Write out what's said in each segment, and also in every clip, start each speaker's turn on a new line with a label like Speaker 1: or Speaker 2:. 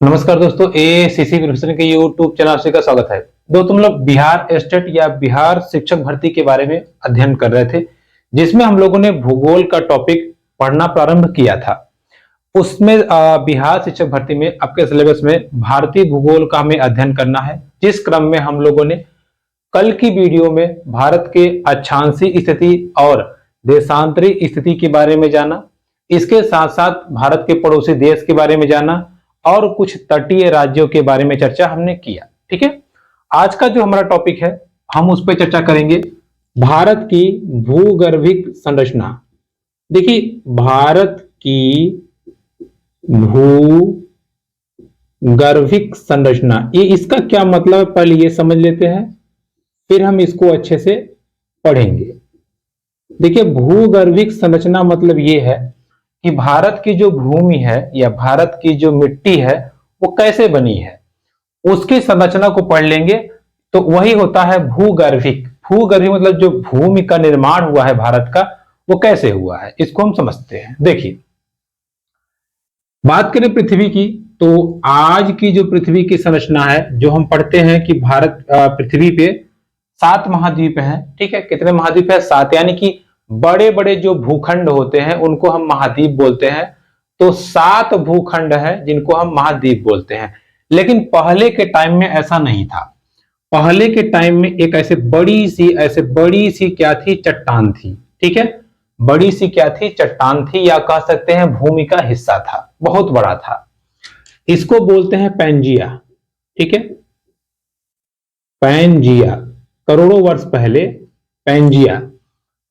Speaker 1: नमस्कार दोस्तों, ACC professional के यूट्यूब चैनल से का स्वागत है। तुम लोग बिहार स्टेट या बिहार शिक्षक भर्ती के बारे में अध्ययन कर रहे थे, जिसमें हम लोगों ने भूगोल का टॉपिक पढ़ना प्रारंभ किया था। उसमें बिहार शिक्षक भर्ती में आपके सिलेबस में भारतीय भूगोल का हमें अध्ययन करना है, जिस क्रम में हम लोगों ने कल की वीडियो में भारत के अक्षांशीय स्थिति और देशांतरी स्थिति के बारे में जाना। इसके साथ साथ भारत के पड़ोसी देश के बारे में जाना और कुछ तटीय राज्यों के बारे में चर्चा हमने किया। ठीक है, आज का जो हमारा टॉपिक है, हम उस पर चर्चा करेंगे भारत की भूगर्भिक संरचना। देखिए, भारत की भूगर्भिक संरचना, ये इसका क्या मतलब है पहले ये समझ लेते हैं, फिर हम इसको अच्छे से पढ़ेंगे। देखिए, भूगर्भिक संरचना मतलब ये है कि भारत की जो भूमि है या भारत की जो मिट्टी है वो कैसे बनी है, उसकी संरचना को पढ़ लेंगे तो वही होता है भूगर्भिक। भूगर्भिक मतलब जो भूमि का निर्माण हुआ है भारत का, वो कैसे हुआ है, इसको हम समझते हैं। देखिए, बात करें पृथ्वी की, तो आज की जो पृथ्वी की संरचना है, जो हम पढ़ते हैं कि भारत पृथ्वी पे 7 महाद्वीप हैं। ठीक है, कितने महाद्वीप है? 7, यानी कि बड़े बड़े जो भूखंड होते हैं उनको हम महाद्वीप बोलते हैं। तो 7 भूखंड है जिनको हम महाद्वीप बोलते हैं। लेकिन पहले के टाइम में ऐसा नहीं था। पहले के टाइम में एक ऐसे बड़ी सी क्या थी? चट्टान थी। ठीक है, बड़ी सी क्या थी? चट्टान थी, या कह सकते हैं भूमि का हिस्सा था, बहुत बड़ा था। इसको बोलते हैं पैंजिया। ठीक है, पैंजिया, करोड़ों वर्ष पहले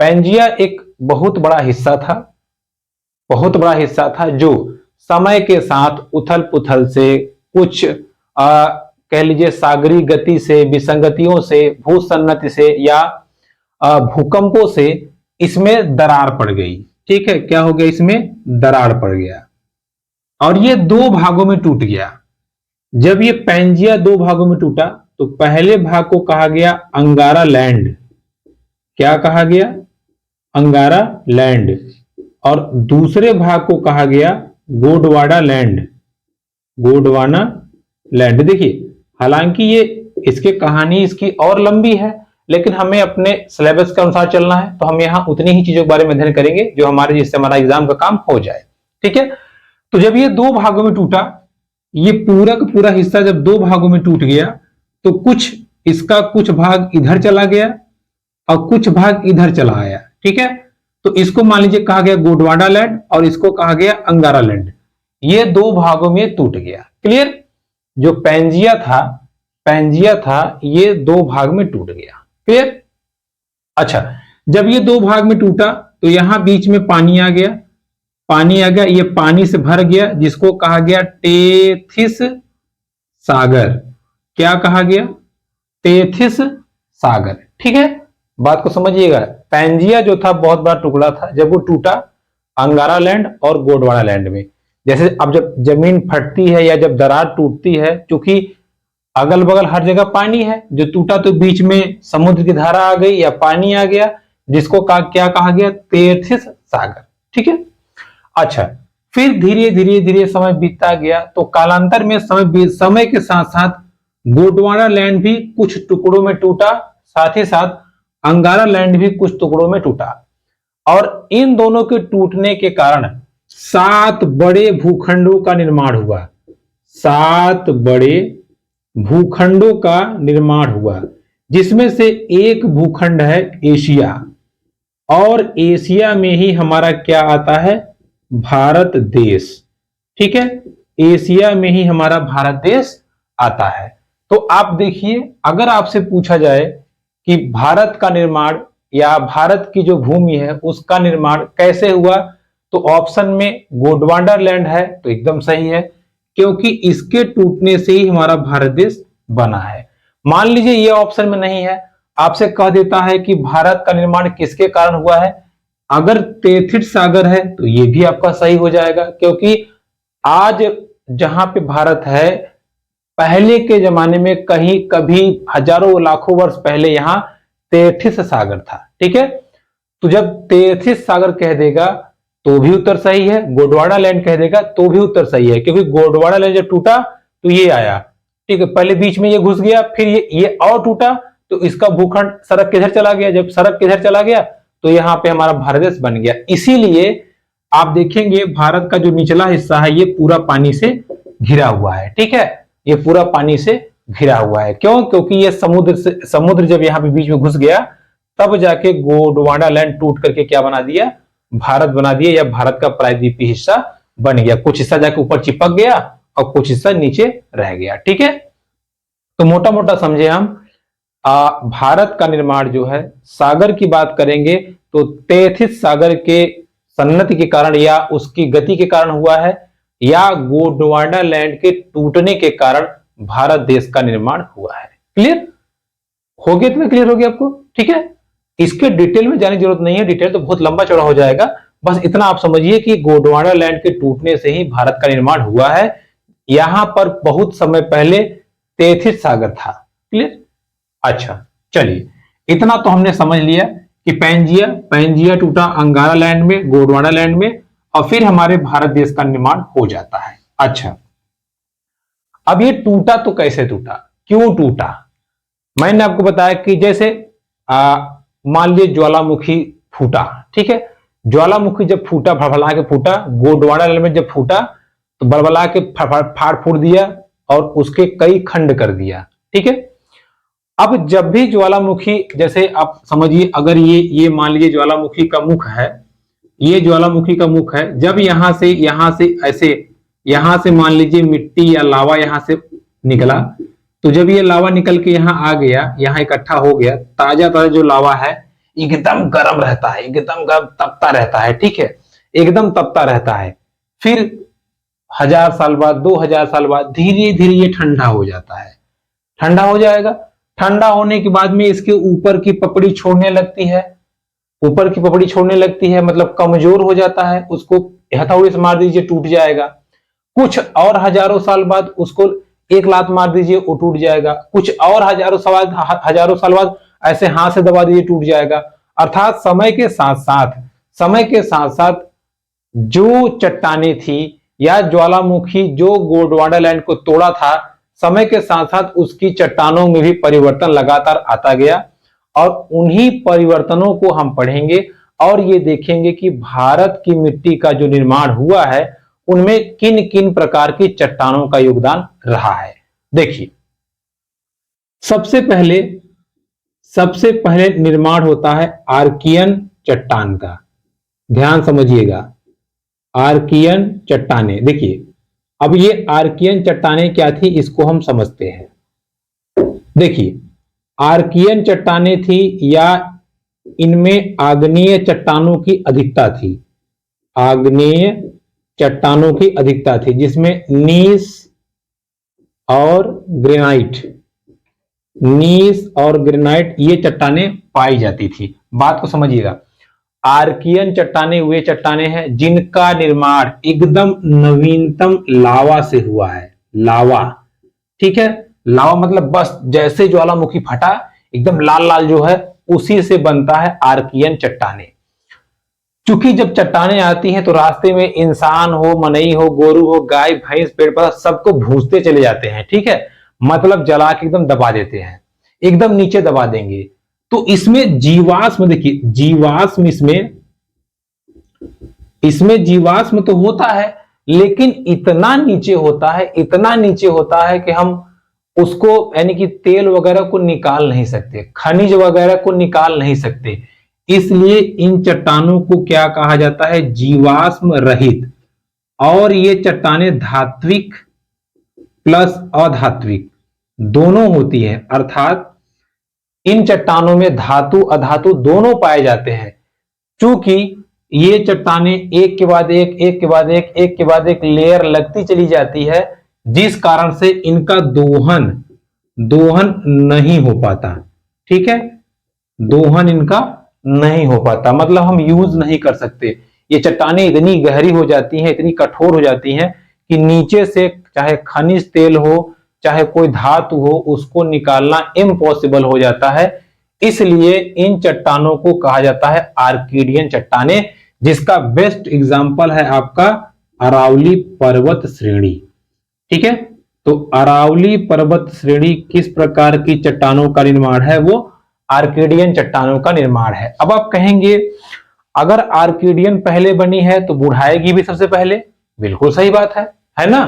Speaker 1: पैंजिया एक बहुत बड़ा हिस्सा था, बहुत बड़ा हिस्सा था, जो समय के साथ उथल पुथल से, कुछ कह लीजिए सागरीय गति से, विसंगतियों से, भूसन्नति से या भूकंपों से इसमें दरार पड़ गई। ठीक है, क्या हो गया? इसमें दरार पड़ गया और ये 2 भागों में टूट गया। जब ये पैंजिया 2 भागों में टूटा तो पहले भाग को कहा गया अंगारा लैंड। क्या कहा गया? अंगारा लैंड। और दूसरे भाग को कहा गया गोंडवाना लैंड। गोंडवाना लैंड। देखिए, हालांकि ये इसके कहानी इसकी और लंबी है, लेकिन हमें अपने सिलेबस के अनुसार चलना है, तो हम यहां उतनी ही चीजों के बारे में अध्ययन करेंगे जो हमारे, जिससे हमारा एग्जाम का काम हो जाए। ठीक है, तो जब ये 2 भागों में टूटा, ये पूरा का पूरा हिस्सा जब 2 भागों में टूट गया, तो कुछ भाग इधर चला गया और कुछ भाग इधर चला आया। ठीक है, तो इसको मान लीजिए कहा गया गोंडवाना लैंड और इसको कहा गया अंगारा लैंड। ये 2 भागों में टूट गया। क्लियर? जो पैंजिया था ये 2 भाग में टूट गया। क्लियर? अच्छा, जब ये 2 भाग में टूटा तो यहां बीच में पानी आ गया। ये पानी से भर गया, जिसको कहा गया टेथिस सागर। क्या कहा गया? टेथिस सागर। ठीक है, बात को समझिएगा। पैंजिया जो था बहुत बड़ा टुकड़ा था, जब वो टूटा अंगारा लैंड और गोंडवाना लैंड में। जैसे अब जब जमीन फटती है या जब दरार टूटती है, क्योंकि अगल बगल हर जगह पानी है, जो टूटा तो बीच में समुद्र की धारा आ गई या पानी आ गया, जिसको क्या कहा गया? टेथिस सागर। ठीक है, अच्छा, फिर धीरे धीरे समय बीतता गया, तो कालांतर में समय के साथ साथ गोंडवाना लैंड भी कुछ टुकड़ों में टूटा, साथ ही साथ अंगारा लैंड भी कुछ टुकड़ों में टूटा। और इन दोनों के टूटने के कारण 7 बड़े भूखंडों का निर्माण हुआ। 7 बड़े भूखंडों का निर्माण हुआ, जिसमें से एक भूखंड है एशिया, और एशिया में ही हमारा क्या आता है? भारत देश। ठीक है, एशिया में ही हमारा भारत देश आता है। तो आप देखिए, अगर आपसे पूछा जाए कि भारत का निर्माण या भारत की जो भूमि है उसका निर्माण कैसे हुआ, तो ऑप्शन में गोंडवाना लैंड है, तो एकदम सही है, क्योंकि इसके टूटने से ही हमारा भारत देश बना है। मान लीजिए ये ऑप्शन में नहीं है, आपसे कह देता है कि भारत का निर्माण किसके कारण हुआ है, अगर टेथिस सागर है तो ये भी आपका सही हो जाएगा, क्योंकि आज जहां पे भारत है, पहले के जमाने में कभी हजारों लाखों वर्ष पहले यहां टेथिस सागर था। ठीक है, तो जब टेथिस सागर कह देगा तो भी उत्तर सही है, गोंडवाना लैंड कह देगा तो भी उत्तर सही है, क्योंकि गोंडवाना लैंड जब टूटा तो ये आया, ठीक है, पहले बीच में ये घुस गया, फिर ये और टूटा, तो इसका भूखंड सरक किधर चला गया, जब सरक किधर चला गया तो यहाँ पे हमारा भारत देश बन गया। इसीलिए आप देखेंगे भारत का जो निचला हिस्सा है ये पूरा पानी से घिरा हुआ है, ठीक है, ये पूरा पानी से घिरा हुआ है। क्यों? क्योंकि ये समुद्र जब यहाँ पे बीच में घुस गया तब जाके गोंडवाना लैंड टूट करके क्या बना दिया, भारत बना दिया, या भारत का प्रायद्वीपीय हिस्सा बन गया। कुछ हिस्सा जाके ऊपर चिपक गया और कुछ हिस्सा नीचे रह गया, ठीक है। तो मोटा मोटा समझे हम, भारत का निर्माण जो है, सागर की बात करेंगे तो तेथिस सागर के सन्नति के कारण या उसकी गति के कारण हुआ है, या गोंडवाना लैंड के टूटने के कारण भारत देश का निर्माण हुआ है। क्लियर हो गया? इतना क्लियर हो गया आपको? ठीक है, इसके डिटेल में जाने की जरूरत नहीं है, डिटेल तो बहुत लंबा चौड़ा हो जाएगा। बस इतना आप समझिए कि गोंडवाना लैंड के टूटने से ही भारत का निर्माण हुआ है। यहां पर बहुत समय पहले तेथिस सागर था। क्लियर? अच्छा, चलिए, इतना तो हमने समझ लिया कि पैंजिया टूटा अंगारा लैंड में, गोंडवाना लैंड में, और फिर हमारे भारत देश का निर्माण हो जाता है। अच्छा, अब ये टूटा तो कैसे टूटा, क्यों टूटा? मैंने आपको बताया कि जैसे मान लीजिए ज्वालामुखी फूटा, ठीक है, ज्वालामुखी जब फूटा, भड़बड़ा के फूटा, गोंडवाना लैंड में जब फूटा तो बड़बड़ा के फाड़ फूट दिया और उसके कई खंड कर दिया, ठीक है। अब जब भी ज्वालामुखी, जैसे आप समझिए, अगर ये मान लीजिए ज्वालामुखी का मुख है, ये ज्वालामुखी का मुख है, जब यहां से ऐसे, यहां से मान लीजिए मिट्टी या लावा यहां से निकला, तो जब ये लावा निकल के यहाँ आ गया, यहाँ इकट्ठा हो गया, ताजा ताजा जो लावा है एकदम गर्म रहता है, एकदम गर्म तपता रहता है, ठीक है, एकदम तपता रहता है। फिर 1000 साल बाद, 2000 साल बाद धीरे धीरे ये ठंडा हो जाता है, ठंडा हो जाएगा। ठंडा होने के बाद में इसके ऊपर की पपड़ी छोड़ने लगती है, ऊपर की पपड़ी छोड़ने लगती है, मतलब कमजोर हो जाता है, उसको हथौड़ी से मार दीजिए टूट जाएगा। कुछ और हजारों साल बाद उसको एक लात मार दीजिए वो टूट जाएगा। कुछ और हजारों साल बाद ऐसे हाथ से दबा दीजिए टूट जाएगा। अर्थात समय के साथ साथ जो चट्टाने थी या ज्वालामुखी जो गोंडवाना लैंड को तोड़ा था, समय के साथ साथ उसकी चट्टानों में भी परिवर्तन लगातार आता गया, और उन्हीं परिवर्तनों को हम पढ़ेंगे और ये देखेंगे कि भारत की मिट्टी का जो निर्माण हुआ है उनमें किन किन प्रकार की चट्टानों का योगदान रहा है। देखिए, सबसे पहले निर्माण होता है आर्कियन चट्टान का। ध्यान समझिएगा, आर्कियन चट्टाने। देखिए, अब ये आर्कियन चट्टाने क्या थी इसको हम समझते हैं। देखिए, आर्कियन चट्टाने थी या इनमें आग्नेय चट्टानों की अधिकता थी, आग्नेय चट्टानों की अधिकता थी, जिसमें नीस और ग्रेनाइट ये चट्टानें पाई जाती थी। बात को समझिएगा, आर्कियन चट्टाने वे चट्टाने हैं जिनका निर्माण एकदम नवीनतम लावा से हुआ है। लावा, ठीक है, लावा मतलब बस जैसे ज्वालामुखी फटा एकदम लाल लाल जो है उसी से बनता है आर्कियन चट्टाने। क्योंकि जब चट्टाने आती हैं तो रास्ते में इंसान हो, मनई हो, गोरू हो, गाय भैंस, पेड़ पौधा सबको भूंसते चले जाते हैं, ठीक है, मतलब जला के एकदम दबा देते हैं, एकदम नीचे दबा देंगे। तो इसमें जीवाश्म, देखिए जीवाश्म, इसमें जीवाश्म तो होता है लेकिन इतना नीचे होता है कि हम उसको यानी कि तेल वगैरह को निकाल नहीं सकते, खनिज वगैरह को निकाल नहीं सकते। इसलिए इन चट्टानों को क्या कहा जाता है, जीवाश्म रहित। और ये चट्टाने धात्विक प्लस अधात्विक दोनों होती हैं, अर्थात इन चट्टानों में धातु अधातु दोनों पाए जाते हैं। चूंकि ये चट्टाने एक के बाद एक लेयर लगती चली जाती है, जिस कारण से इनका दोहन नहीं हो पाता, ठीक है, दोहन इनका नहीं हो पाता, मतलब हम यूज नहीं कर सकते। ये चट्टानें इतनी गहरी हो जाती हैं, इतनी कठोर हो जाती हैं कि नीचे से चाहे खनिज तेल हो, चाहे कोई धातु हो, उसको निकालना इम्पॉसिबल हो जाता है। इसलिए इन चट्टानों को कहा जाता है आर्किडियन चट्टाने, जिसका बेस्ट एग्जांपल है आपका अरावली पर्वत श्रेणी, ठीक है। तो अरावली पर्वत श्रेणी किस प्रकार की चट्टानों का निर्माण है? वो आर्किडियन चट्टानों का निर्माण है। अब आप कहेंगे अगर आर्किडियन पहले बनी है तो बुढ़ाएगी भी सबसे पहले, बिल्कुल सही बात है ना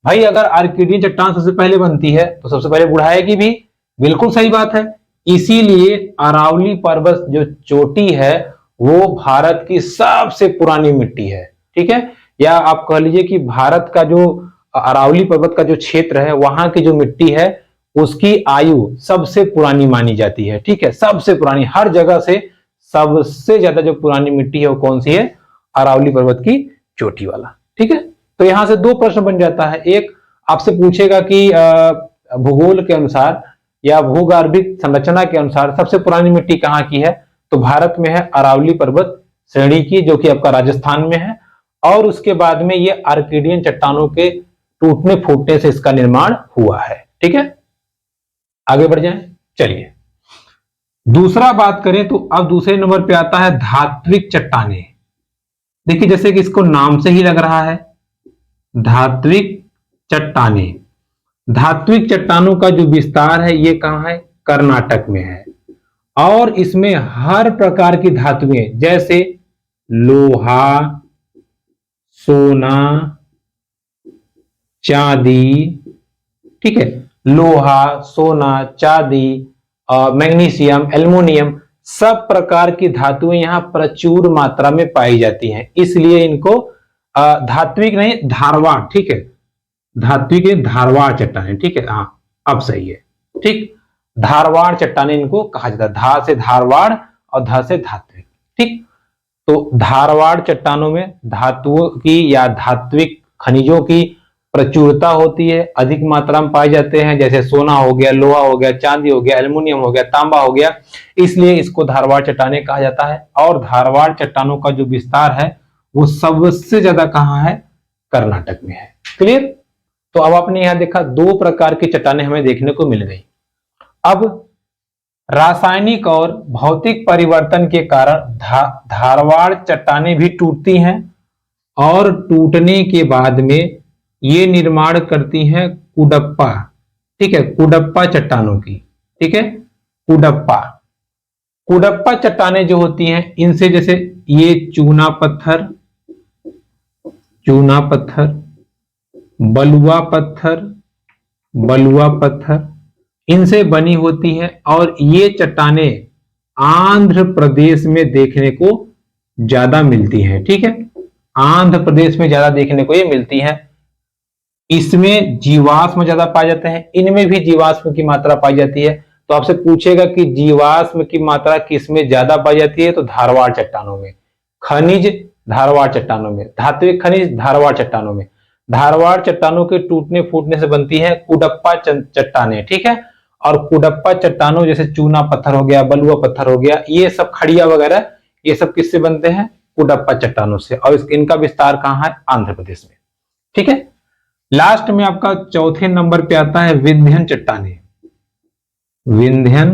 Speaker 1: भाई। अगर आर्किडियन चट्टान सबसे पहले बनती है तो सबसे पहले बुढ़ाएगी भी, बिल्कुल सही बात है। इसीलिए अरावली पर्वत जो चोटी है वो भारत की सबसे पुरानी मिट्टी है, ठीक है। या आप कह लीजिए कि भारत का जो अरावली पर्वत का जो क्षेत्र है वहां की जो मिट्टी है उसकी आयु सबसे पुरानी मानी जाती है, ठीक है। सबसे पुरानी, हर जगह से सबसे ज्यादा जो पुरानी मिट्टी है वो कौन सी है? अरावली पर्वत की चोटी वाला, ठीक है। तो यहां से दो प्रश्न बन जाता है। एक आपसे पूछेगा कि भूगोल के अनुसार या भूगर्भिक संरचना के अनुसार सबसे पुरानी मिट्टी कहाँ की है? तो भारत में है अरावली पर्वत श्रेणी की, जो कि आपका राजस्थान में है। और उसके बाद में ये आर्किडियन चट्टानों के टूटने फूटने से इसका निर्माण हुआ है, ठीक है। आगे बढ़ जाएं, चलिए दूसरा बात करें तो अब दूसरे नंबर पे आता है धात्विक चट्टानें। देखिए जैसे कि इसको नाम से ही लग रहा है, धात्विक चट्टानें। धात्विक चट्टानों का जो विस्तार है ये कहां है? कर्नाटक में है। और इसमें हर प्रकार की धातुएं जैसे लोहा, सोना, चांदी, ठीक है, लोहा, सोना, चांदी, मैग्नीशियम, एल्युमिनियम, सब प्रकार की धातुएं यहां प्रचुर मात्रा में पाई जाती हैं। इसलिए इनको धात्विक नहीं, धारवाड़, ठीक है, धात्विक धारवाड़ चट्टानें, ठीक है। हाँ अब सही है, ठीक। धारवाड़ चट्टानें इनको कहा जाता है, धा से धारवाड़ और धा से धात्विक, ठीक। तो धारवाड़ चट्टानों में धातुओं की या धात्विक खनिजों की प्रचुरता होती है, अधिक मात्रा में पाए जाते हैं, जैसे सोना हो गया, लोहा हो गया, चांदी हो गया, एल्युमिनियम हो गया, तांबा हो गया। इसलिए इसको धारवाड़ चट्टानें कहा जाता है। और धारवाड़ चट्टानों का जो विस्तार है वो सबसे ज्यादा कहां है? कर्नाटक में है। क्लियर? तो अब आपने यहां देखा दो प्रकार की चट्टानें हमें देखने को मिल गई। अब रासायनिक और भौतिक परिवर्तन के कारण धारवाड़ चट्टानें भी टूटती हैं और टूटने के बाद में ये निर्माण करती हैं कुडप्पा, ठीक है, कुडप्पा चट्टानों की, ठीक है, कुडप्पा। कुडप्पा चट्टानें जो होती हैं इनसे जैसे ये चूना पत्थर, चूना पत्थर, बलुआ पत्थर, बलुआ पत्थर, इनसे बनी होती है। और ये चट्टानें आंध्र प्रदेश में देखने को ज्यादा मिलती हैं, ठीक है, आंध्र प्रदेश में ज्यादा देखने को ये मिलती हैं। इसमें जीवाश्म ज्यादा पाए जाते हैं, इनमें भी जीवाश्म की मात्रा पाई जाती है। तो आपसे पूछेगा कि जीवाश्म की मात्रा किसमें ज्यादा पाई जाती है? तो धारवाड़ चट्टानों में। खनिज धारवाड़ चट्टानों में, धात्विक खनिज धारवाड़ चट्टानों में। धारवाड़ चट्टानों के टूटने फूटने से बनती है कुडप्पा चट्टानें, ठीक है। और कुडप्पा चट्टानों जैसे चूना पत्थर हो गया, बलुआ पत्थर हो गया, ये सब खड़िया वगैरह ये सब किससे बनते हैं? कुडप्पा चट्टानों से। और इनका विस्तार कहां है? आंध्र प्रदेश में, ठीक है। लास्ट में आपका चौथे नंबर पे आता है विंध्यन चट्टानें। विंध्यन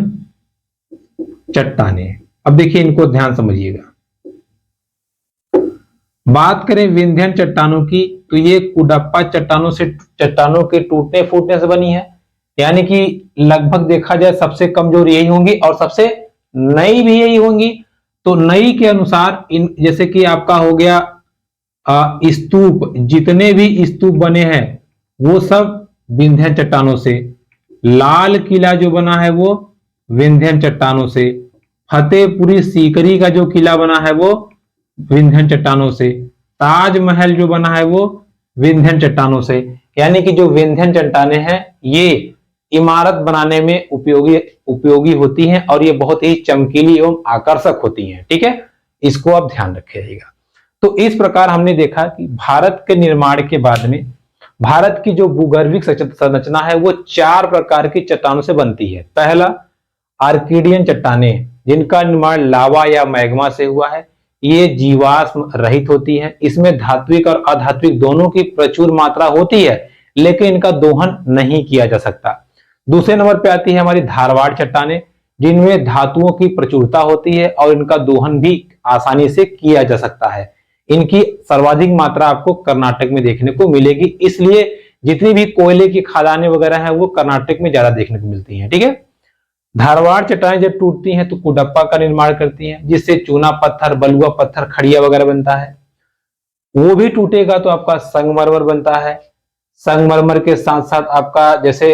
Speaker 1: चट्टानें, अब देखिए इनको ध्यान समझिएगा। बात करें विंध्यन चट्टानों की तो ये कुडप्पा चट्टानों के टूटने फूटने से बनी है। यानी कि लगभग देखा जाए सबसे कमजोर यही होंगी और सबसे नई भी यही होंगी। तो नई के अनुसार इन जैसे कि आपका हो गया स्तूप, जितने भी स्तूप बने हैं वो सब विंध्यन चट्टानों से। लाल किला जो बना है वो विंध्यन चट्टानों से। फतेहपुरी सीकरी का जो किला बना है वो विंध्यन चट्टानों से। ताजमहल जो बना है वो विंध्यन चट्टानों से। यानी कि जो विंध्यन चट्टानें हैं ये इमारत बनाने में उपयोगी होती हैं और ये बहुत ही चमकीली एवं आकर्षक होती हैं, ठीक है, इसको आप ध्यान रखिएगा। तो इस प्रकार हमने देखा कि भारत के निर्माण के बाद में भारत की जो भूगर्भिक संरचना है वो 4 प्रकार की चट्टानों से बनती है। पहला आर्किडियन चट्टानें, जिनका निर्माण लावा या मैग्मा से हुआ है। ये जीवाश्म रहित होती है, इसमें धात्विक और अधात्विक दोनों की प्रचुर मात्रा होती है लेकिन इनका दोहन नहीं किया जा सकता। दूसरे नंबर पे आती है हमारी धारवाड़ चट्टानें, जिनमें धातुओं की प्रचुरता होती है और इनका दोहन भी आसानी से किया जा सकता है। इनकी सर्वाधिक मात्रा आपको कर्नाटक में देखने को मिलेगी, इसलिए जितनी भी कोयले की खदानें वगैरह हैं वो कर्नाटक में ज्यादा देखने को मिलती हैं। ठीक है, धारवाड़ चट्टानें जब टूटती हैं तो कुडप्पा का निर्माण करती हैं, जिससे चूना पत्थर, बलुआ पत्थर, खड़िया वगैरह बनता है। वो भी टूटेगा तो आपका संगमरमर बनता है। संगमरमर के साथ साथ आपका जैसे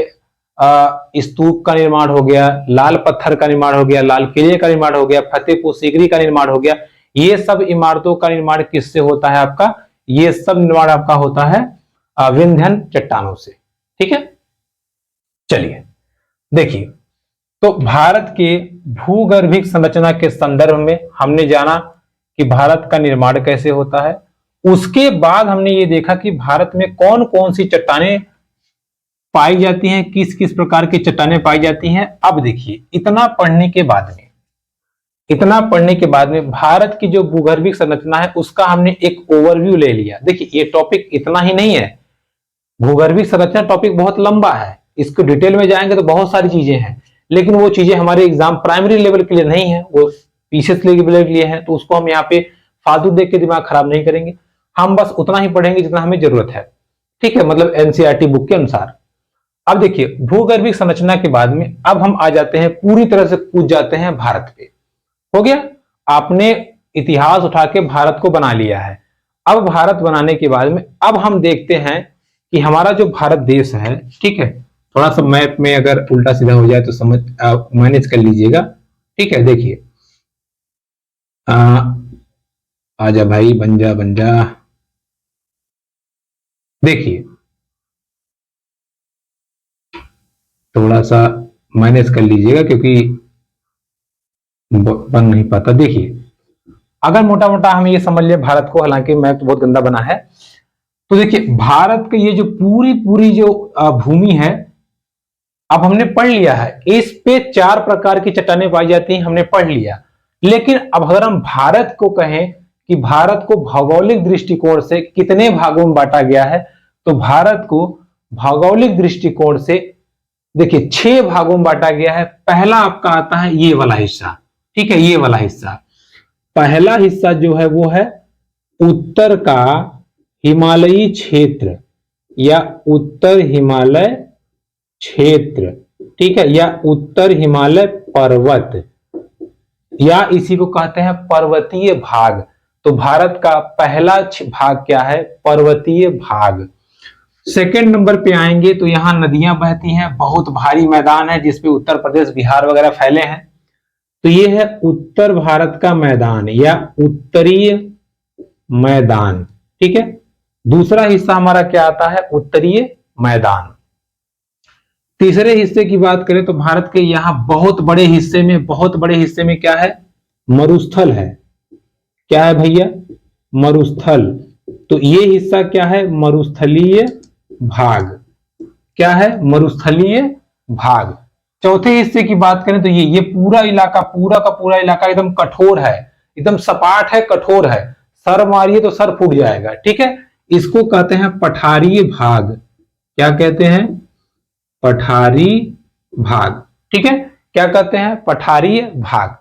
Speaker 1: स्तूप का निर्माण हो गया, लाल पत्थर का निर्माण हो गया, लाल किले का निर्माण हो गया, फतेहपुर सीकरी का निर्माण हो गया। ये सब इमारतों का निर्माण किससे होता है आपका? ये सब निर्माण आपका होता है विंध्यन चट्टानों से। ठीक है, चलिए देखिए, तो भारत के भूगर्भिक संरचना के संदर्भ में हमने जाना कि भारत का निर्माण कैसे होता है। उसके बाद हमने ये देखा कि भारत में कौन कौन सी चट्टानें पाई जाती हैं, किस किस प्रकार की चट्टानें पाई जाती हैं। अब देखिए, इतना पढ़ने के बाद में भारत की जो भूगर्भिक संरचना है उसका हमने एक ओवरव्यू ले लिया। देखिए, ये टॉपिक इतना ही नहीं है, भूगर्भिक संरचना टॉपिक बहुत लंबा है, इसको डिटेल में जाएंगे तो बहुत सारी चीजें हैं, लेकिन वो चीजें हमारे एग्जाम प्राइमरी लेवल के लिए नहीं है, वो पीसीएस लेवल के लिए है, तो उसको हम यहाँ पे फालतू देख के दिमाग खराब नहीं करेंगे। हम बस उतना ही पढ़ेंगे जितना हमें जरूरत है। ठीक है, मतलब एनसीईआरटी बुक के अनुसार। अब देखिए, भूगर्भिक संरचना के बाद में अब हम आ जाते हैं, पूरी तरह से कूद जाते हैं भारत पे। हो गया, आपने इतिहास उठा के भारत को बना लिया है। अब भारत बनाने के बाद में अब हम देखते हैं कि हमारा जो भारत देश है, ठीक है, थोड़ा सा मैप में अगर उल्टा सीधा हो जाए तो समझ मैनेज कर लीजिएगा। ठीक है, देखिए, आजा भाई, बन जा। देखिए, थोड़ा सा मैनेज कर लीजिएगा क्योंकि बन नहीं पाता। देखिए, अगर मोटा मोटा हम ये समझ ले भारत को, हालांकि मैप तो बहुत गंदा बना है, तो देखिए भारत के ये जो पूरी जो भूमि है, अब हमने पढ़ लिया है, इस पे 4 प्रकार की चट्टानें पाई जाती हैं, हमने पढ़ लिया। लेकिन अब अगर हम भारत को कहें कि भारत को भौगोलिक दृष्टिकोण से कितने भागों में बांटा गया है, तो भारत को भौगोलिक दृष्टिकोण से देखिए 6 भागों में बांटा गया है। पहला आपका आता है ये वाला हिस्सा। ठीक है, ये वाला हिस्सा, पहला हिस्सा जो है वो है उत्तर का हिमालयी क्षेत्र या उत्तर हिमालय क्षेत्र। ठीक है, या उत्तर हिमालय पर्वत, या इसी को कहते हैं पर्वतीय भाग। तो भारत का पहला भाग क्या है? पर्वतीय भाग। सेकंड नंबर पे आएंगे तो यहां नदियां बहती हैं, बहुत भारी मैदान है जिसपे उत्तर प्रदेश, बिहार वगैरह फैले हैं, तो ये है उत्तर भारत का मैदान या उत्तरीय मैदान। ठीक है, दूसरा हिस्सा हमारा क्या आता है? उत्तरीय मैदान। तीसरे हिस्से की बात करें तो भारत के यहां बहुत बड़े हिस्से में क्या है? मरुस्थल है। क्या है भैया? मरुस्थल। तो ये हिस्सा क्या है? मरुस्थलीय भाग। क्या है? मरुस्थलीय भाग। चौथे हिस्से की बात करें तो ये पूरा इलाका, पूरा का पूरा इलाका एकदम कठोर है, एकदम सपाट है, कठोर है, सर मारिए तो सर फूट जाएगा। ठीक है, इसको कहते हैं पठारीय भाग। क्या कहते हैं? पठारी भाग। ठीक है, क्या कहते हैं? पठारीय भाग।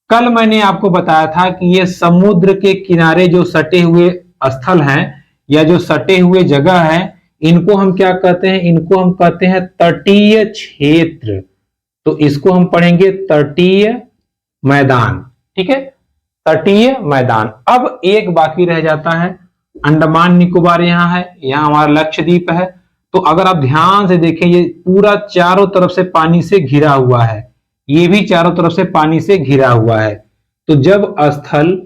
Speaker 1: कल मैंने आपको बताया था कि ये समुद्र के किनारे जो सटे हुए स्थल हैं या जो सटे हुए जगह हैं, इनको हम क्या कहते हैं? इनको हम कहते हैं तटीय क्षेत्र। तो इसको हम पढ़ेंगे तटीय मैदान। ठीक है, तटीय मैदान। अब एक बाकी रह जाता है, अंडमान निकोबार यहां है, यहां हमारा लक्षद्वीप है। तो अगर आप ध्यान से देखें, ये पूरा चारों तरफ से पानी से घिरा हुआ है, ये भी चारों तरफ से पानी से घिरा हुआ है। तो जब स्थल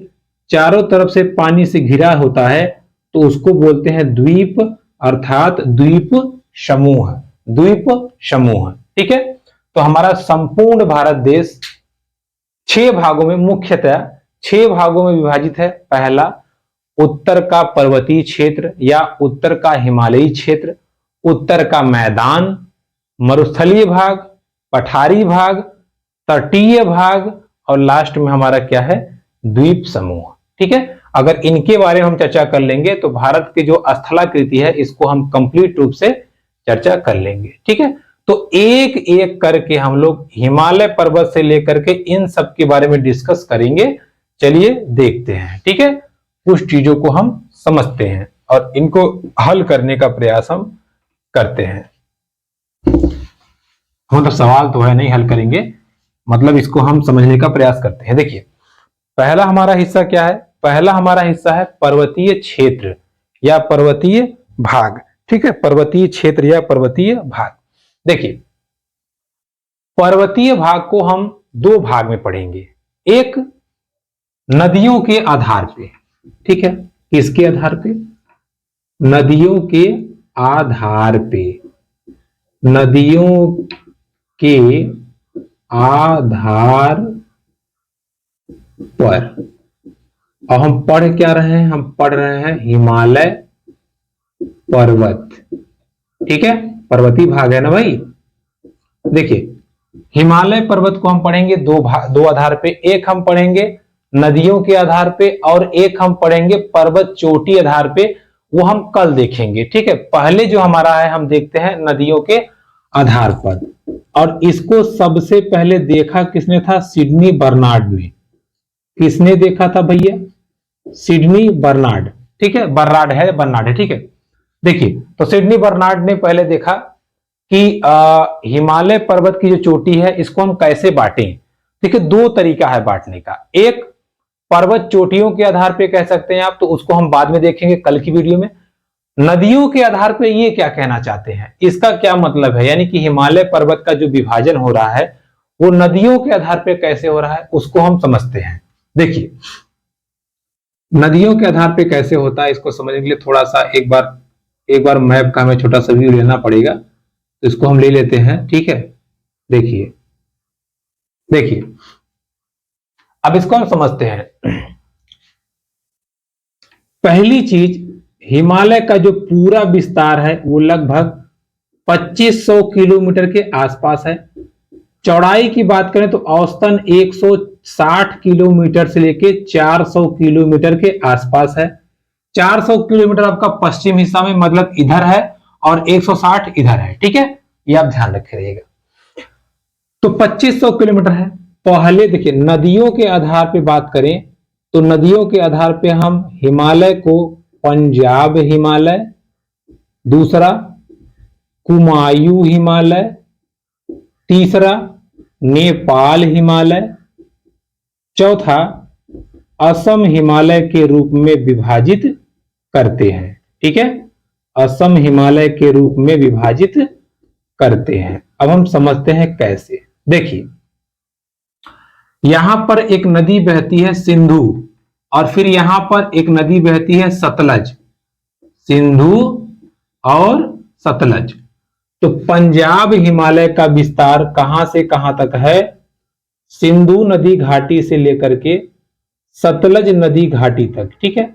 Speaker 1: चारों तरफ से पानी से घिरा होता है तो उसको बोलते हैं द्वीप, अर्थात द्वीप समूह। द्वीप समूह। ठीक है, तो हमारा संपूर्ण भारत देश 6 भागों में, मुख्यतः 6 भागों में विभाजित है। पहला, उत्तर का पर्वतीय क्षेत्र या उत्तर का हिमालयी क्षेत्र, उत्तर का मैदान, मरुस्थलीय भाग, पठारी भाग, तटीय भाग, और लास्ट में हमारा क्या है? द्वीप समूह। ठीक है, अगर इनके बारे में हम चर्चा कर लेंगे तो भारत की जो स्थलाकृति है इसको हम कंप्लीट रूप से चर्चा कर लेंगे। ठीक है, तो एक एक करके हम लोग हिमालय पर्वत से लेकर के इन सब के बारे में डिस्कस करेंगे। चलिए देखते हैं। ठीक है, कुछ चीजों को हम समझते हैं और इनको हल करने का प्रयास हम करते हैं। मतलब सवाल तो है नहीं, हल करेंगे, मतलब इसको हम समझने का प्रयास करते हैं। देखिए पहला हमारा हिस्सा क्या है, पहला हमारा हिस्सा है पर्वतीय क्षेत्र या पर्वतीय भाग। ठीक है, पर्वतीय क्षेत्र या पर्वतीय भाग। देखिए पर्वतीय भाग को हम दो भाग में पढ़ेंगे, एक नदियों के आधार पे, ठीक है, किसके आधार पे, नदियों के आधार पे, नदियों के आधार पर। और हम पढ़ क्या रहे हैं, हम पढ़ रहे हैं हिमालय पर्वत। ठीक है, पर्वतीय भाग है ना भाई। देखिए हिमालय पर्वत को हम पढ़ेंगे दो आधार पे, एक हम पढ़ेंगे नदियों के आधार पे और एक हम पढ़ेंगे पर्वत चोटी आधार पे, वो हम कल देखेंगे। ठीक है, पहले जो हमारा है हम देखते हैं नदियों के आधार पर, और इसको सबसे पहले देखा किसने था, सिडनी बर्नार्ड ने। किसने देखा था भैया, सिडनी बर्नार्ड। ठीक है, बर्नार्ड है, ठीक है। देखिए तो सिडनी बर्नार्ड ने पहले देखा कि हिमालय पर्वत की जो चोटी है इसको हम कैसे बांटें। देखिए दो तरीका है बांटने का, एक पर्वत चोटियों के आधार पे कह सकते हैं आप, तो उसको हम बाद में देखेंगे कल की वीडियो में। नदियों के आधार पे ये क्या कहना चाहते हैं, इसका क्या मतलब है, यानी कि हिमालय पर्वत का जो विभाजन हो रहा है वो नदियों के आधार पे कैसे हो रहा है उसको हम समझते हैं। देखिए नदियों के आधार पे कैसे होता है इसको समझने के लिए थोड़ा सा एक बार मैप का हमें छोटा सा व्यू लेना पड़ेगा, तो इसको हम ले लेते हैं। ठीक है, देखिए देखिए अब इसको हम समझते हैं। पहली चीज, हिमालय का जो पूरा विस्तार है वो लगभग 2500 किलोमीटर के आसपास है। चौड़ाई की बात करें तो औसतन 160 किलोमीटर से लेके 400 किलोमीटर के आसपास है। 400 किलोमीटर आपका पश्चिम हिस्सा में, मतलब इधर है, और 160 इधर है। ठीक है, ये आप ध्यान रखे रहिएगा। तो 2500 किलोमीटर है। पहले देखिए नदियों के आधार पे बात करें तो नदियों के आधार पे हम हिमालय को पंजाब हिमालय, दूसरा कुमायूं हिमालय, तीसरा नेपाल हिमालय, चौथा असम हिमालय के रूप में विभाजित करते हैं। ठीक है, असम हिमालय के रूप में विभाजित करते हैं। अब हम समझते हैं कैसे। देखिए यहां पर एक नदी बहती है सिंधु, और फिर यहां पर एक नदी बहती है सतलज, सिंधु और सतलज। तो पंजाब हिमालय का विस्तार कहां से कहां तक है, सिंधु नदी घाटी से लेकर के सतलज नदी घाटी तक। ठीक है,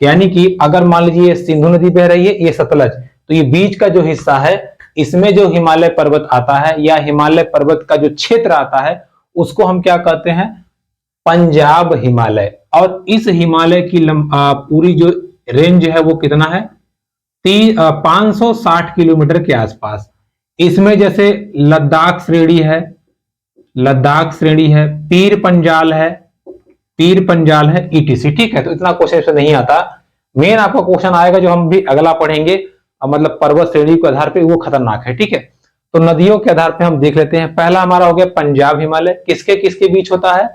Speaker 1: यानी कि अगर मान लीजिए सिंधु नदी बह रही है, ये सतलज, तो ये बीच का जो हिस्सा है इसमें जो हिमालय पर्वत आता है या हिमालय पर्वत का जो क्षेत्र आता है उसको हम क्या कहते हैं, पंजाब हिमालय। और इस हिमालय की पूरी जो रेंज है वो कितना है, 560 किलोमीटर के आसपास। इसमें जैसे लद्दाख श्रेणी है, लद्दाख श्रेणी है, पीर पंजाल है, ईटीसी। ठीक है, तो इतना क्वेश्चन नहीं आता। मेन आपका क्वेश्चन आएगा जो हम भी अगला पढ़ेंगे, मतलब पर्वत श्रेणी के आधार पे, वो खतरनाक है। ठीक है, तो नदियों के आधार पे हम देख लेते हैं। पहला हमारा हो गया पंजाब हिमालय, किसके किसके बीच होता है,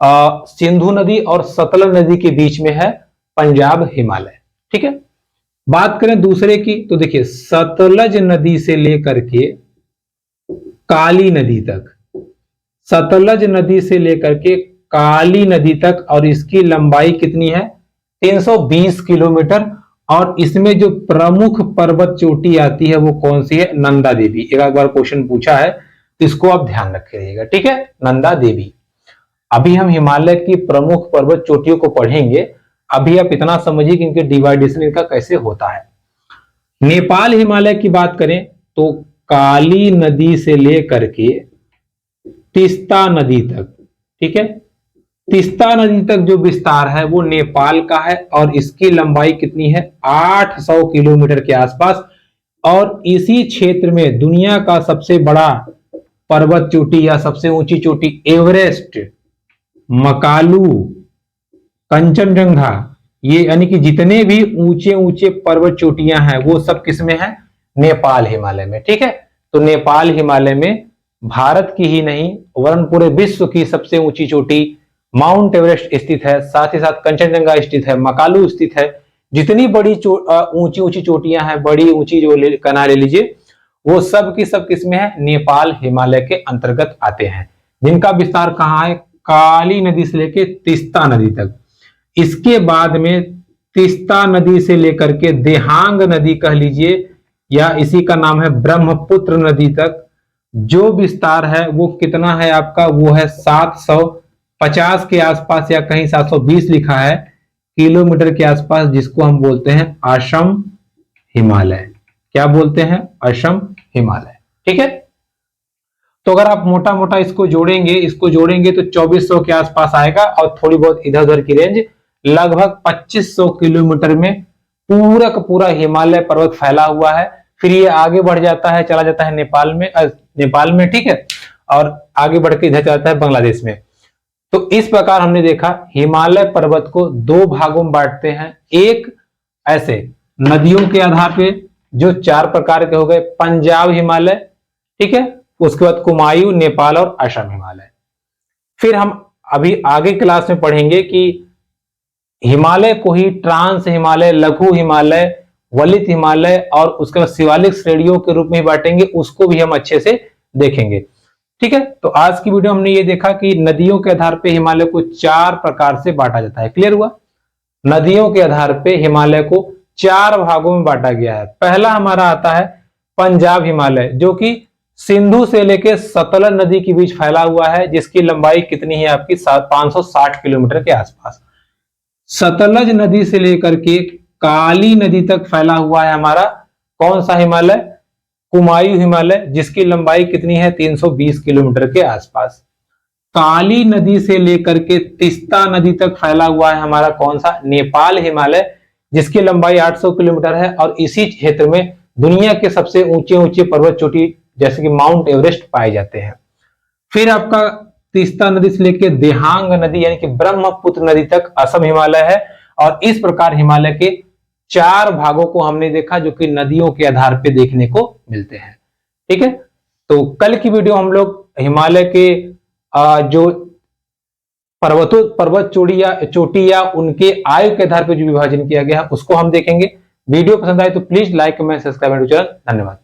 Speaker 1: सिंधु नदी और सतलज नदी के बीच में है पंजाब हिमालय। ठीक है, बात करें दूसरे की तो देखिए सतलज नदी से लेकर के काली नदी तक, सतलज नदी से लेकर के काली नदी तक, और इसकी लंबाई कितनी है, 320 किलोमीटर। और इसमें जो प्रमुख पर्वत चोटी आती है वो कौन सी है, नंदा देवी। एक बार क्वेश्चन पूछा है तो इसको आप ध्यान रखिएगा। ठीक है, नंदा देवी। अभी हम हिमालय की प्रमुख पर्वत चोटियों को पढ़ेंगे, अभी आप इतना समझिए कि इनके डिवाइडेशन इनका कैसे होता है। नेपाल हिमालय की बात करें तो काली नदी से लेकर के तीस्ता नदी तक, ठीक है, तीस्ता नदी तक जो विस्तार है वो नेपाल का है, और इसकी लंबाई कितनी है, 800 किलोमीटर के आसपास। और इसी क्षेत्र में दुनिया का सबसे बड़ा पर्वत चोटी या सबसे ऊंची चोटी एवरेस्ट, मकालू, कंचनजंगा, ये यानी कि जितने भी ऊंचे ऊंचे पर्वत चोटियां हैं वो सब किसमें है, नेपाल हिमालय में। ठीक है, तो नेपाल हिमालय में भारत की ही नहीं वरन पूरे विश्व की सबसे ऊंची चोटी माउंट एवरेस्ट स्थित है, साथ ही साथ कंचनजंगा स्थित है, मकालू स्थित है। जितनी बड़ी ऊंची ऊंची चोटियां हैं, बड़ी ऊंची जो कना ले लीजिए, वो सब की सब किसमें है, नेपाल हिमालय के अंतर्गत आते हैं, जिनका विस्तार कहाँ है, काली नदी से लेकर तीस्ता नदी तक। इसके बाद में तीस्ता नदी से लेकर के देहांग नदी कह लीजिए, या इसी का नाम है ब्रह्मपुत्र नदी तक जो विस्तार है वो कितना है आपका, वो है 750 के आसपास, या कहीं 720 लिखा है किलोमीटर के आसपास, जिसको हम बोलते हैं असम हिमालय। क्या बोलते हैं, असम हिमालय। ठीक है, तो अगर आप मोटा मोटा इसको जोड़ेंगे तो 2400 के आसपास आएगा, और थोड़ी बहुत इधर उधर की रेंज लगभग 2500 किलोमीटर में पूरा का पूरा हिमालय पर्वत फैला हुआ है। फिर ये आगे बढ़ जाता है, चला जाता है नेपाल में। ठीक है, और आगे बढ़ के इधर जाता है बांग्लादेश में। तो इस प्रकार हमने देखा हिमालय पर्वत को दो भागों में बांटते हैं। एक ऐसे नदियों के आधार पे जो 4 प्रकार के हो गए, पंजाब हिमालय, ठीक है, उसके बाद कुमायूं, नेपाल और असम हिमालय। फिर हम अभी आगे क्लास में पढ़ेंगे कि हिमालय को ही ट्रांस हिमालय, लघु हिमालय, वलित हिमालय और उसके बाद शिवालिक श्रेणियों के रूप में बांटेंगे, उसको भी हम अच्छे से देखेंगे। ठीक है, तो आज की वीडियो हमने ये देखा कि नदियों के आधार पे हिमालय को 4 प्रकार से बांटा जाता है। क्लियर हुआ, नदियों के आधार पे हिमालय को 4 भागों में बांटा गया है। पहला हमारा आता है पंजाब हिमालय, जो कि सिंधु से लेकर सतलज नदी के बीच फैला हुआ है, जिसकी लंबाई कितनी है आपकी 560 किलोमीटर के आसपास। सतलज नदी से लेकर के काली नदी तक फैला हुआ है हमारा कौन सा हिमालय, कुमायूं हिमालय, जिसकी लंबाई कितनी है 320 किलोमीटर के आसपास। काली नदी से लेकर के तीस्ता नदी तक फैला हुआ है हमारा कौन सा, नेपाल हिमालय, जिसकी लंबाई 800 किलोमीटर है, और इसी क्षेत्र में दुनिया के सबसे ऊंचे ऊंचे पर्वत चोटी जैसे कि माउंट एवरेस्ट पाए जाते हैं। फिर आपका तीस्ता नदी से लेकर देहांग नदी यानी कि ब्रह्मपुत्र नदी तक असम हिमालय है, और इस प्रकार हिमालय के 4 भागों को हमने देखा जो कि नदियों के आधार पे देखने को मिलते हैं। ठीक है, तो कल की वीडियो हम लोग हिमालय के जो पर्वत चोटी या उनके आयु के आधार पर जो विभाजन किया गया है उसको हम देखेंगे। वीडियो पसंद आए तो please like, comment, subscribe channel. धन्यवाद।